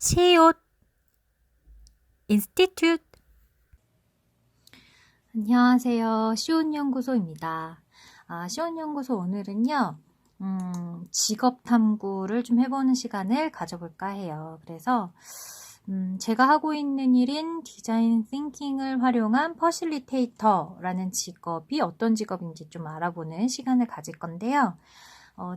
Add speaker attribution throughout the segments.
Speaker 1: 시옷 인스티튜트. 안녕하세요. 시옷연구소입니다. 시옷연구소 오늘은요, 직업 탐구를 좀 해보는 시간을 가져볼까 해요. 그래서 제가 하고 있는 일인 디자인 띵킹을 활용한 퍼실리테이터라는 직업이 어떤 직업인지 좀 알아보는 시간을 가질 건데요.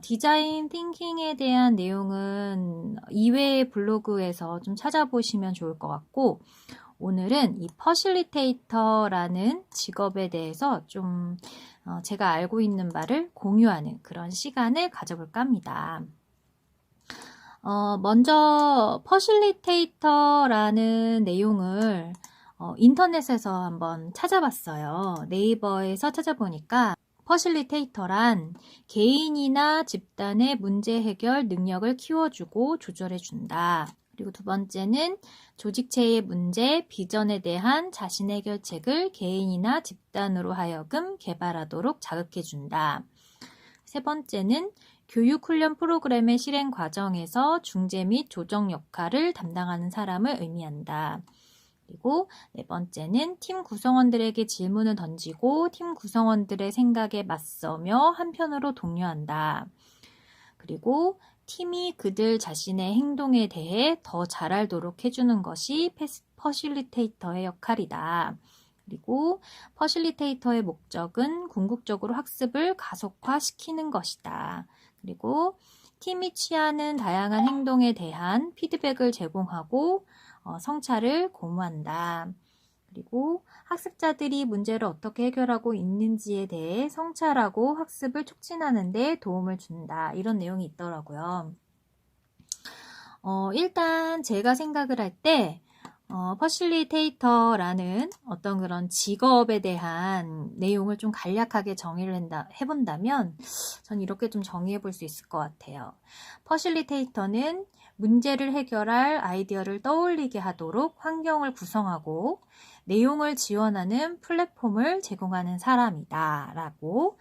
Speaker 1: 디자인 띵킹에 대한 내용은 이외의 블로그에서 좀 찾아보시면 좋을 것 같고, 오늘은 이 퍼실리테이터라는 직업에 대해서 좀 제가 알고 있는 바를 공유하는 그런 시간을 가져볼까 합니다. 먼저 퍼실리테이터라는 내용을 인터넷에서 한번 찾아봤어요. 네이버에서 찾아보니까 퍼실리테이터란 개인이나 집단의 문제 해결 능력을 키워주고 조절해준다. 그리고 두 번째는 조직체의 문제, 비전에 대한 자신 해결책을 개인이나 집단으로 하여금 개발하도록 자극해준다. 세 번째는 교육 훈련 프로그램의 실행 과정에서 중재 및 조정 역할을 담당하는 사람을 의미한다. 그리고 네 번째는 팀 구성원들에게 질문을 던지고 팀 구성원들의 생각에 맞서며 한편으로 독려한다. 그리고 팀이 그들 자신의 행동에 대해 더 잘 알도록 해주는 것이 퍼실리테이터의 역할이다. 그리고 퍼실리테이터의 목적은 궁극적으로 학습을 가속화시키는 것이다. 그리고 팀이 취하는 다양한 행동에 대한 피드백을 제공하고 성찰을 고무한다. 그리고 학습자들이 문제를 어떻게 해결하고 있는지에 대해 성찰하고 학습을 촉진하는 데 도움을 준다. 이런 내용이 있더라고요. 일단 제가 생각을 할 때 퍼실리테이터라는 어떤 그런 직업에 대한 내용을 좀 간략하게 정의를 해본다면 전 이렇게 좀 정의해 볼 수 있을 것 같아요. 퍼실리테이터는 문제를 해결할 아이디어를 떠올리게 하도록 환경을 구성하고 내용을 지원하는 플랫폼을 제공하는 사람이다 라고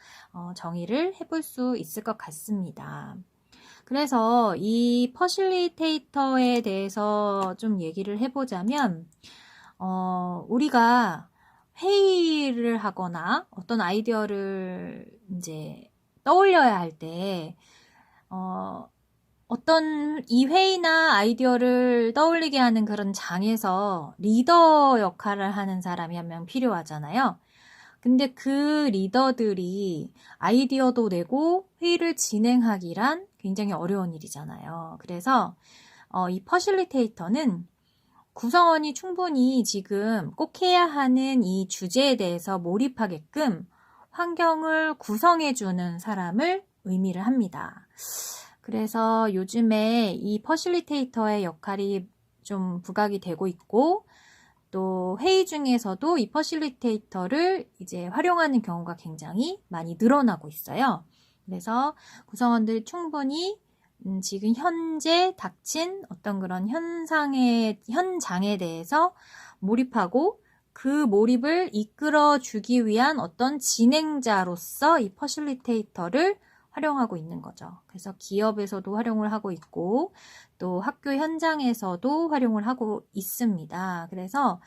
Speaker 1: 정의를 해볼 수 있을 것 같습니다. 그래서 이 퍼실리테이터에 대해서 좀 얘기를 해보자면 우리가 회의를 하거나 어떤 아이디어를 이제 떠올려야 할 때 어떤 이 회의나 아이디어를 떠올리게 하는 그런 장에서 리더 역할을 하는 사람이 한 명 필요하잖아요. 근데 그 리더들이 아이디어도 내고 회의를 진행하기란 굉장히 어려운 일이잖아요. 그래서 이 퍼실리테이터는 구성원이 충분히 지금 꼭 해야 하는 이 주제에 대해서 몰입하게끔 환경을 구성해주는 사람을 의미를 합니다. 그래서 요즘에 이 퍼실리테이터의 역할이 좀 부각이 되고 있고, 또 회의 중에서도 이 퍼실리테이터를 이제 활용하는 경우가 굉장히 많이 늘어나고 있어요. 그래서 구성원들이 충분히 지금 현재 닥친 어떤 그런 현장에 대해서 몰입하고 그 몰입을 이끌어주기 위한 어떤 진행자로서 이 퍼실리테이터를 활용하고 있는 거죠. 그래서 기업에서도 활용을 하고 있고 또 학교 현장에서도 활용을 하고 있습니다. 그래서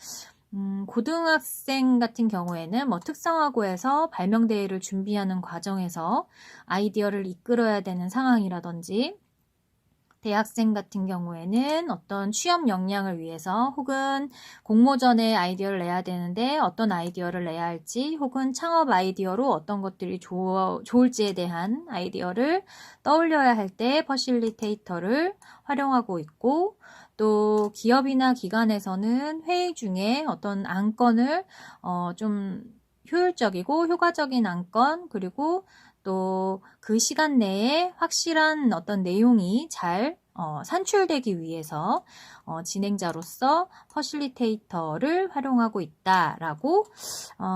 Speaker 1: 고등학생 같은 경우에는 뭐 특성화고에서 발명대회를 준비하는 과정에서 아이디어를 이끌어야 되는 상황이라든지, 대학생 같은 경우에는 어떤 취업 역량을 위해서 혹은 공모전에 아이디어를 내야 되는데 어떤 아이디어를 내야 할지, 혹은 창업 아이디어로 어떤 것들이 좋을지에 대한 아이디어를 떠올려야 할 때 퍼실리테이터를 활용하고 있고, 또 기업이나 기관에서는 회의 중에 어떤 안건을 좀 효율적이고 효과적인 안건, 그리고 또 그 시간 내에 확실한 어떤 내용이 잘 산출되기 위해서 진행자로서 퍼실리테이터를 활용하고 있다라고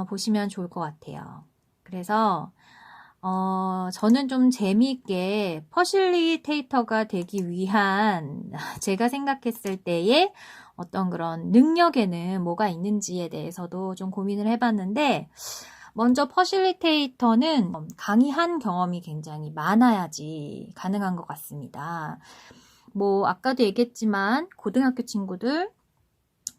Speaker 1: 보시면 좋을 것 같아요. 그래서 저는 좀 재미있게 퍼실리테이터가 되기 위한 제가 생각했을 때의 어떤 그런 능력에는 뭐가 있는지에 대해서도 좀 고민을 해봤는데, 먼저 퍼실리테이터는 강의한 경험이 굉장히 많아야지 가능한 것 같습니다. 뭐 아까도 얘기했지만 고등학교 친구들,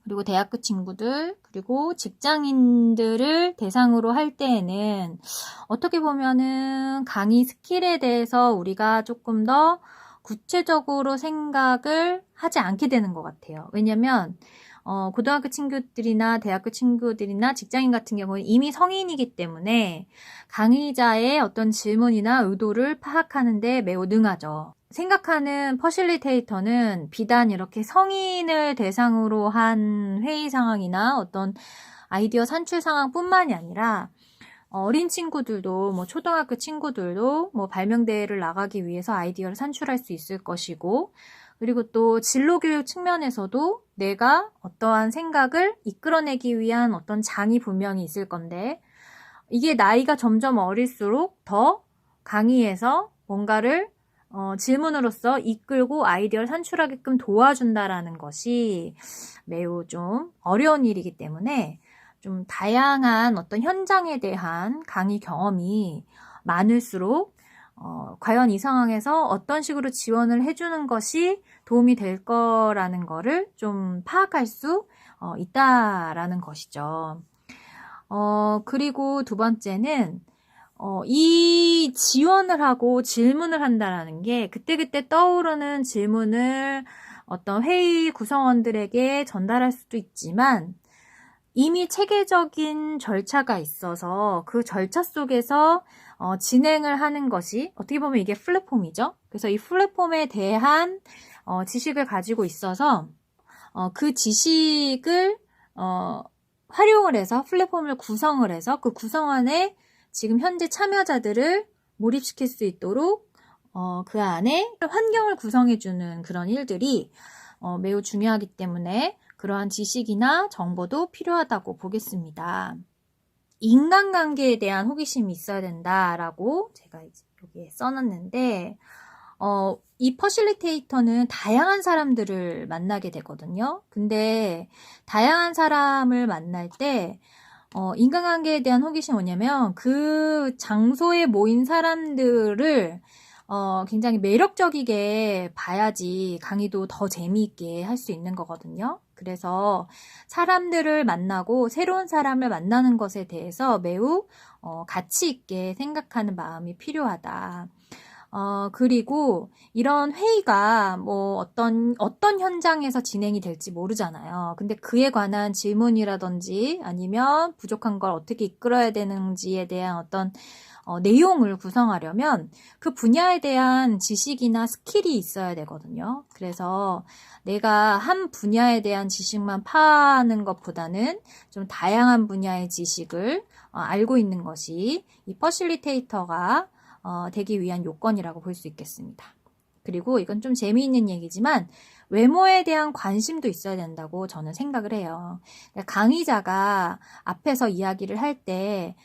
Speaker 1: 그리고 대학교 친구들, 그리고 직장인들을 대상으로 할 때에는 어떻게 보면은 강의 스킬에 대해서 우리가 조금 더 구체적으로 생각을 하지 않게 되는 것 같아요. 왜냐면 고등학교 친구들이나 대학교 친구들이나 직장인 같은 경우는 이미 성인이기 때문에 강의자의 어떤 질문이나 의도를 파악하는 데 매우 능하죠. 생각하는 퍼실리테이터는 비단 이렇게 성인을 대상으로 한 회의 상황이나 어떤 아이디어 산출 상황뿐만이 아니라 어린 친구들도 뭐 초등학교 친구들도 뭐 발명대회를 나가기 위해서 아이디어를 산출할 수 있을 것이고, 그리고 또 진로교육 측면에서도 내가 어떠한 생각을 이끌어내기 위한 어떤 장이 분명히 있을 건데, 이게 나이가 점점 어릴수록 더 강의에서 뭔가를 질문으로써 이끌고 아이디어를 산출하게끔 도와준다라는 것이 매우 좀 어려운 일이기 때문에 좀 다양한 어떤 현장에 대한 강의 경험이 많을수록 과연 이 상황에서 어떤 식으로 지원을 해주는 것이 도움이 될 거라는 거를 좀 파악할 수 있다라는 것이죠. 그리고 두 번째는 이 지원을 하고 질문을 한다라는 게 그때그때 떠오르는 질문을 어떤 회의 구성원들에게 전달할 수도 있지만 이미 체계적인 절차가 있어서 그 절차 속에서 진행을 하는 것이 어떻게 보면 이게 플랫폼이죠. 그래서 이 플랫폼에 대한 지식을 가지고 있어서 그 지식을 활용을 해서 플랫폼을 구성을 해서 그 구성 안에 지금 현재 참여자들을 몰입시킬 수 있도록 그 안에 환경을 구성해주는 그런 일들이 매우 중요하기 때문에 그러한 지식이나 정보도 필요하다고 보겠습니다. 인간관계에 대한 호기심이 있어야 된다라고 제가 이제 여기에 써놨는데 이 퍼실리테이터는 다양한 사람들을 만나게 되거든요. 근데 다양한 사람을 만날 때 인간관계에 대한 호기심이 뭐냐면 그 장소에 모인 사람들을 굉장히 매력적이게 봐야지 강의도 더 재미있게 할 수 있는 거거든요. 그래서 사람들을 만나고 새로운 사람을 만나는 것에 대해서 매우 가치 있게 생각하는 마음이 필요하다. 그리고 이런 회의가 뭐 어떤 현장에서 진행이 될지 모르잖아요. 근데 그에 관한 질문이라든지 아니면 부족한 걸 어떻게 이끌어야 되는지에 대한 어떤 내용을 구성하려면 그 분야에 대한 지식이나 스킬이 있어야 되거든요. 그래서 내가 한 분야에 대한 지식만 파는 것보다는 좀 다양한 분야의 지식을 알고 있는 것이 이 퍼실리테이터가 되기 위한 요건이라고 볼 수 있겠습니다. 그리고 이건 좀 재미있는 얘기지만 외모에 대한 관심도 있어야 된다고 저는 생각을 해요. 그러니까 강의자가 앞에서 이야기를 할 때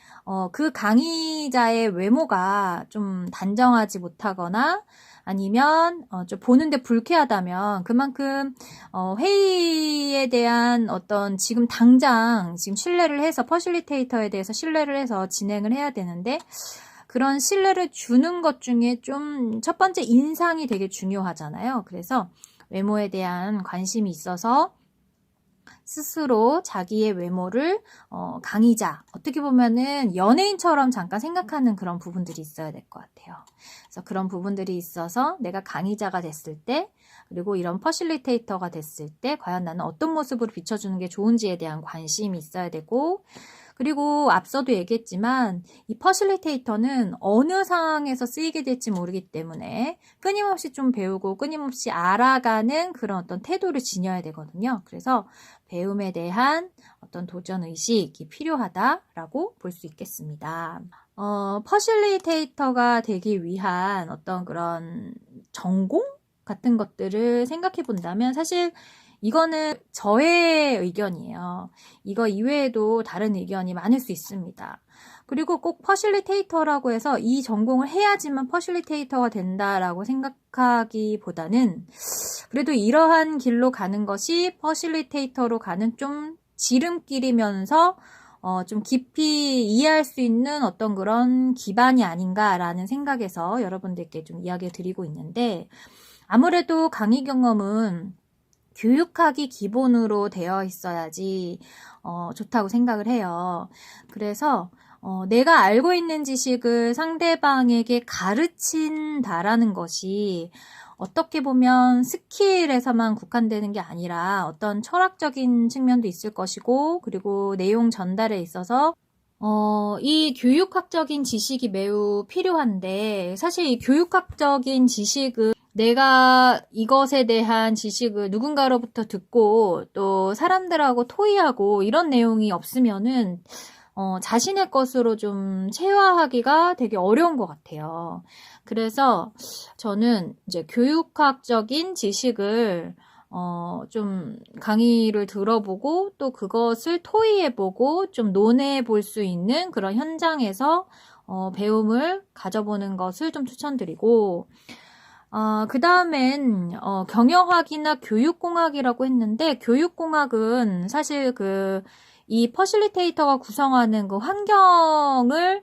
Speaker 1: 그 강의자의 외모가 좀 단정하지 못하거나 아니면 좀 보는데 불쾌하다면 그만큼 회의에 대한 어떤 지금 당장 지금 신뢰를 해서 퍼실리테이터에 대해서 신뢰를 해서 진행을 해야 되는데 그런 신뢰를 주는 것 중에 좀 첫 번째 인상이 되게 중요하잖아요. 그래서 외모에 대한 관심이 있어서 스스로 자기의 외모를 강의자, 어떻게 보면은 연예인처럼 잠깐 생각하는 그런 부분들이 있어야 될 것 같아요. 그래서 그런 부분들이 있어서 내가 강의자가 됐을 때 그리고 이런 퍼실리테이터가 됐을 때 과연 나는 어떤 모습으로 비춰주는 게 좋은지에 대한 관심이 있어야 되고 그리고 앞서도 얘기했지만 이 퍼실리테이터는 어느 상황에서 쓰이게 될지 모르기 때문에 끊임없이 좀 배우고 끊임없이 알아가는 그런 어떤 태도를 지녀야 되거든요. 그래서 배움에 대한 어떤 도전의식이 필요하다라고 볼 수 있겠습니다. 퍼실리테이터가 되기 위한 어떤 그런 전공 같은 것들을 생각해 본다면 사실 이거는 저의 의견이에요. 이거 이외에도 다른 의견이 많을 수 있습니다. 그리고 꼭 퍼실리테이터라고 해서 이 전공을 해야지만 퍼실리테이터가 된다라고 생각하기보다는 그래도 이러한 길로 가는 것이 퍼실리테이터로 가는 좀 지름길이면서 좀 깊이 이해할 수 있는 어떤 그런 기반이 아닌가라는 생각에서 여러분들께 좀 이야기를 드리고 있는데 아무래도 강의 경험은 교육학이 기본으로 되어 있어야지 좋다고 생각을 해요. 그래서 내가 알고 있는 지식을 상대방에게 가르친다라는 것이 어떻게 보면 스킬에서만 국한되는 게 아니라 어떤 철학적인 측면도 있을 것이고, 그리고 내용 전달에 있어서 이 교육학적인 지식이 매우 필요한데, 사실 이 교육학적인 지식은 내가 이것에 대한 지식을 누군가로부터 듣고 또 사람들하고 토의하고 이런 내용이 없으면은 자신의 것으로 좀 체화하기가 되게 어려운 것 같아요. 그래서 저는 이제 교육학적인 지식을 좀 강의를 들어보고 또 그것을 토의해보고 좀 논해볼 수 있는 그런 현장에서 배움을 가져보는 것을 좀 추천드리고, 그 다음엔 경영학이나 교육공학이라고 했는데, 교육공학은 사실 이 퍼실리테이터가 구성하는 그 환경을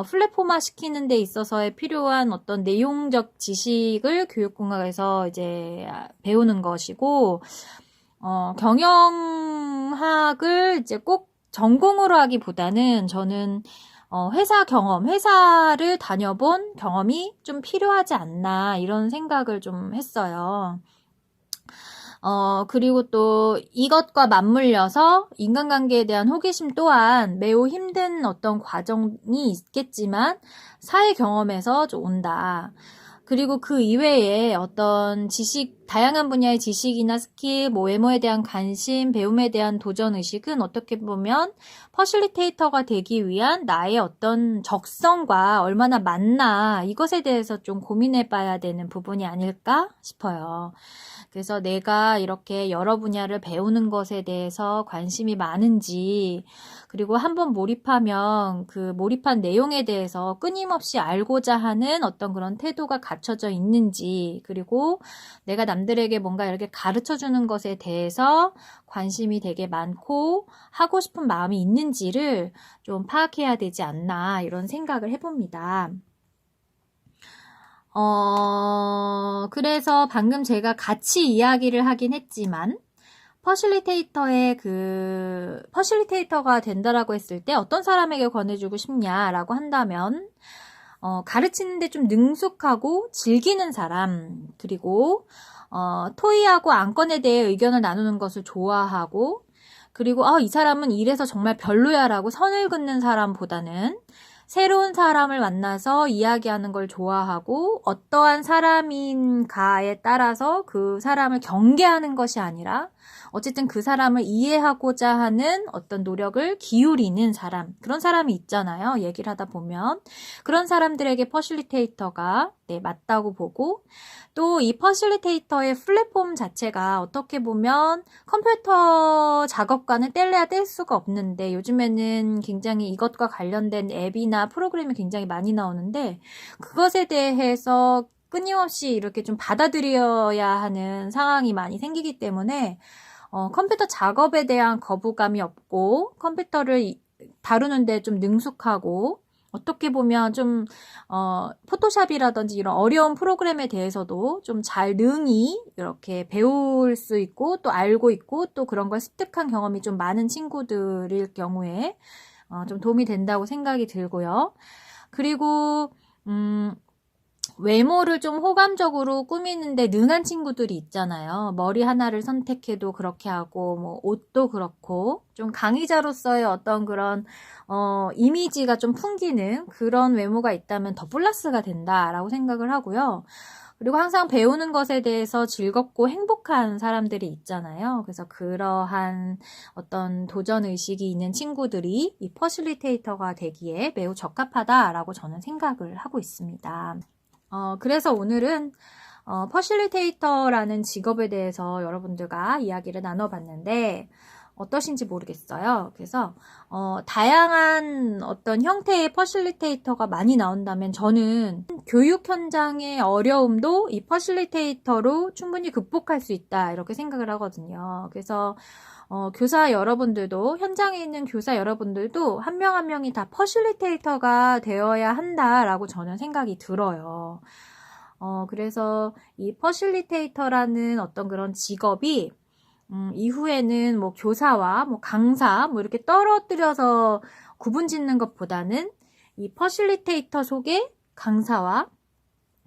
Speaker 1: 플랫폼화 시키는 데 있어서에 필요한 어떤 내용적 지식을 교육공학에서 이제 배우는 것이고, 경영학을 이제 꼭 전공으로 하기보다는 저는 회사 경험, 회사를 다녀본 경험이 좀 필요하지 않나 이런 생각을 좀 했어요. 그리고 또 이것과 맞물려서 인간관계에 대한 호기심 또한 매우 힘든 어떤 과정이 있겠지만 사회 경험에서 좀 온다. 그리고 그 이외에 어떤 다양한 분야의 지식이나 스킬, 외모에 대한 관심, 배움에 대한 도전의식은 어떻게 보면 퍼실리테이터가 되기 위한 나의 어떤 적성과 얼마나 맞나, 이것에 대해서 좀 고민해 봐야 되는 부분이 아닐까 싶어요. 그래서 내가 이렇게 여러 분야를 배우는 것에 대해서 관심이 많은지, 그리고 한번 몰입하면 그 몰입한 내용에 대해서 끊임없이 알고자 하는 어떤 그런 태도가 갖춰져 있는지, 그리고 내가 남들에게 뭔가 이렇게 가르쳐 주는 것에 대해서 관심이 되게 많고 하고 싶은 마음이 있는지를 좀 파악해야 되지 않나 이런 생각을 해봅니다. 그래서 방금 제가 같이 이야기를 하긴 했지만, 퍼실리테이터가 된다라고 했을 때 어떤 사람에게 권해주고 싶냐라고 한다면, 가르치는데 좀 능숙하고 즐기는 사람, 그리고, 토의하고 안건에 대해 의견을 나누는 것을 좋아하고, 그리고, 이 사람은 이래서 정말 별로야라고 선을 긋는 사람보다는 새로운 사람을 만나서 이야기하는 걸 좋아하고, 어떠한 사람인가에 따라서 그 사람을 경계하는 것이 아니라 어쨌든 그 사람을 이해하고자 하는 어떤 노력을 기울이는 사람, 그런 사람이 있잖아요. 얘기를 하다 보면 그런 사람들에게 퍼실리테이터가 맞다고 보고, 또 이 퍼실리테이터의 플랫폼 자체가 어떻게 보면 컴퓨터 작업과는 뗄래야 뗄 수가 없는데, 요즘에는 굉장히 이것과 관련된 앱이나 프로그램이 굉장히 많이 나오는데, 그것에 대해서 끊임없이 이렇게 좀 받아들여야 하는 상황이 많이 생기기 때문에 컴퓨터 작업에 대한 거부감이 없고, 컴퓨터를 다루는데 좀 능숙하고, 어떻게 보면 좀 포토샵이라든지 이런 어려운 프로그램에 대해서도 좀 잘 능히 이렇게 배울 수 있고 또 알고 있고 또 그런 걸 습득한 경험이 좀 많은 친구들일 경우에 좀 도움이 된다고 생각이 들고요. 그리고 외모를 좀 호감적으로 꾸미는데 능한 친구들이 있잖아요. 머리 하나를 선택해도 그렇게 하고, 뭐, 옷도 그렇고, 좀 강의자로서의 어떤 그런, 이미지가 좀 풍기는 그런 외모가 있다면 더 플러스가 된다라고 생각을 하고요. 그리고 항상 배우는 것에 대해서 즐겁고 행복한 사람들이 있잖아요. 그래서 그러한 어떤 도전의식이 있는 친구들이 이 퍼실리테이터가 되기에 매우 적합하다라고 저는 생각을 하고 있습니다. 그래서 오늘은 퍼실리테이터라는 직업에 대해서 여러분들과 이야기를 나눠봤는데 어떠신지 모르겠어요. 그래서 다양한 어떤 형태의 퍼실리테이터가 많이 나온다면 저는 교육 현장의 어려움도 이 퍼실리테이터로 충분히 극복할 수 있다 이렇게 생각을 하거든요. 그래서 교사 여러분들도, 현장에 있는 교사 여러분들도 한 명 한 명이 다 퍼실리테이터가 되어야 한다라고 저는 생각이 들어요. 그래서 이 퍼실리테이터라는 어떤 그런 직업이 이후에는 뭐 교사와 뭐 강사 뭐 이렇게 떨어뜨려서 구분 짓는 것보다는 이 퍼실리테이터 속에 강사와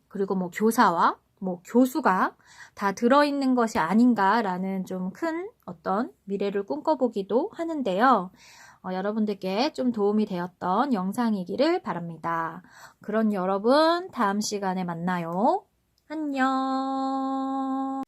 Speaker 1: 그리고 뭐 교사와 뭐 교수가 다 들어있는 것이 아닌가라는 좀 큰 어떤 미래를 꿈꿔보기도 하는데요. 여러분들께 좀 도움이 되었던 영상이기를 바랍니다. 그럼 여러분 다음 시간에 만나요. 안녕.